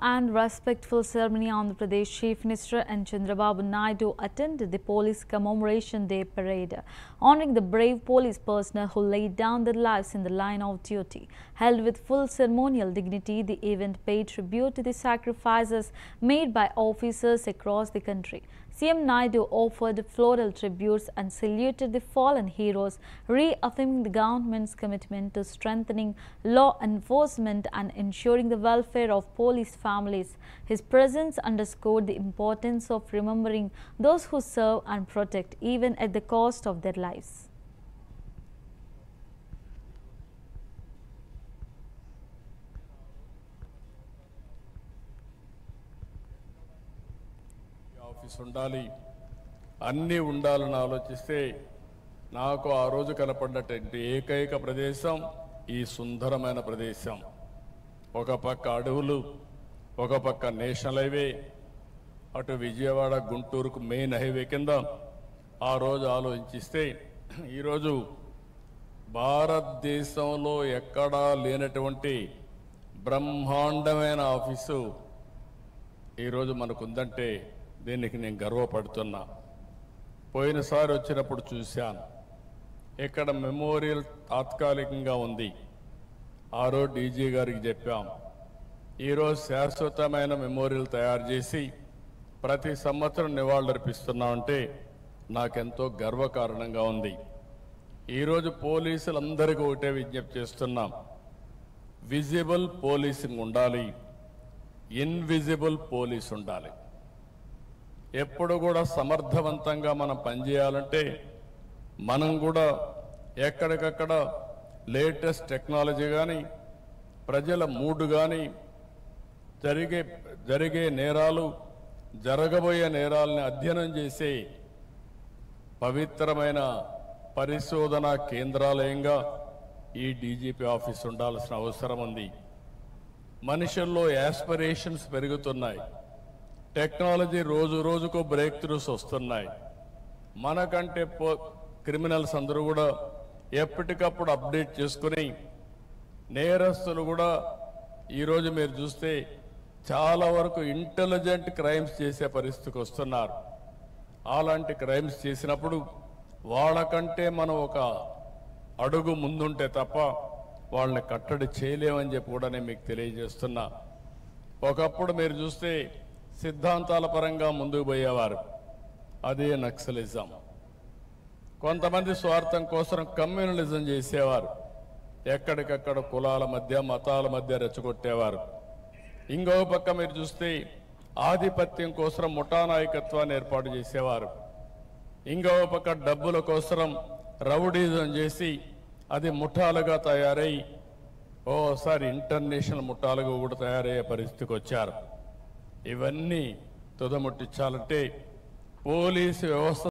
and respectful ceremony, Andhra Pradesh Chief Minister and Chandrababu Naidu attended the Police Commemoration Day parade, honouring the brave police personnel who laid down their lives in the line of duty. Held with full ceremonial dignity, the event paid tribute to the sacrifices made by officers across the country. CM Naidu offered floral tributes and saluted the fallen heroes, reaffirming the government's commitment to strengthening law enforcement and ensuring the welfare of police families. His presence underscored the importance of remembering those who serve and protect, even at the cost of their lives. ఉండాలి అన్నీ ఉండాలని ఆలోచిస్తే నాకు ఆ రోజు కనపడినటువంటి ఏకైక ప్రదేశం ఈ సుందరమైన ప్రదేశం. ఒక పక్క అడవులు, ఒక పక్క నేషనల్ హైవే, అటు విజయవాడ గుంటూరుకు మెయిన్ హైవే కింద ఆ రోజు ఆలోచిస్తే ఈరోజు భారతదేశంలో ఎక్కడా లేనటువంటి బ్రహ్మాండమైన ఆఫీసు ఈరోజు మనకుందంటే దీనికి నేను గర్వపడుతున్నా. పోయినసారి వచ్చినప్పుడు చూశాను, ఇక్కడ మెమోరియల్ తాత్కాలికంగా ఉంది. ఆ రోజు డీజీ గారికి చెప్పాం, ఈరోజు శాశ్వతమైన మెమోరియల్ తయారు చేసి ప్రతి సంవత్సరం నివాళులర్పిస్తున్నామంటే నాకెంతో గర్వకారణంగా ఉంది. ఈరోజు పోలీసులందరికీ ఒకటే విజ్ఞప్తి చేస్తున్నాం, విజిబుల్ పోలీసింగ్ ఉండాలి, ఇన్విజిబుల్ పోలీస్ ఉండాలి. ఎప్పుడు కూడా సమర్థవంతంగా మనం పనిచేయాలంటే మనం కూడా ఎక్కడికక్కడ లేటెస్ట్ టెక్నాలజీ కానీ, ప్రజల మూడ్ కానీ, జరిగే నేరాలు, జరగబోయే నేరాలని అధ్యయనం చేసే పవిత్రమైన పరిశోధనా కేంద్రాలయంగా ఈ డీజీపీ ఆఫీస్ ఉండాల్సిన అవసరం ఉంది. మనుషుల్లో యాస్పిరేషన్స్ పెరుగుతున్నాయి, టెక్నాలజీ రోజు రోజుకు బ్రేక్ త్రూస్ వస్తున్నాయి. మనకంటే క్రిమినల్స్ అందరూ కూడా ఎప్పటికప్పుడు అప్డేట్ చేసుకుని, నేరస్తులు కూడా ఈరోజు మీరు చూస్తే చాలా వరకు ఇంటెలిజెంట్ క్రైమ్స్ చేసే పరిస్థితికి వస్తున్నారు. అలాంటి క్రైమ్స్ చేసినప్పుడు వాళ్ళకంటే మనం ఒక అడుగు ముందుంటే తప్ప వాళ్ళని కట్టడి చేయలేమని చెప్పి కూడా నేను మీకు తెలియజేస్తున్నా. ఒకప్పుడు మీరు చూస్తే సిద్ధాంతాల పరంగా ముందుకు పోయేవారు, అదే నక్సలిజం. కొంతమంది స్వార్థం కోసం కమ్యూనలిజం చేసేవారు, ఎక్కడికక్కడ కులాల మధ్య మతాల మధ్య రెచ్చగొట్టేవారు. ఇంకో పక్క మీరు చూస్తే ఆధిపత్యం కోసం ముఠా నాయకత్వాన్ని ఏర్పాటు చేసేవారు. ఇంకో పక్క డబ్బుల కోసం రౌడీజం చేసి అది ముఠాలుగా తయారై ఓసారి ఇంటర్నేషనల్ ముఠాలుగా కూడా తయారయ్యే పరిస్థితికి వచ్చారు. ఇవన్నీ తుదముట్టించాలంటే పోలీసు వ్యవస్థ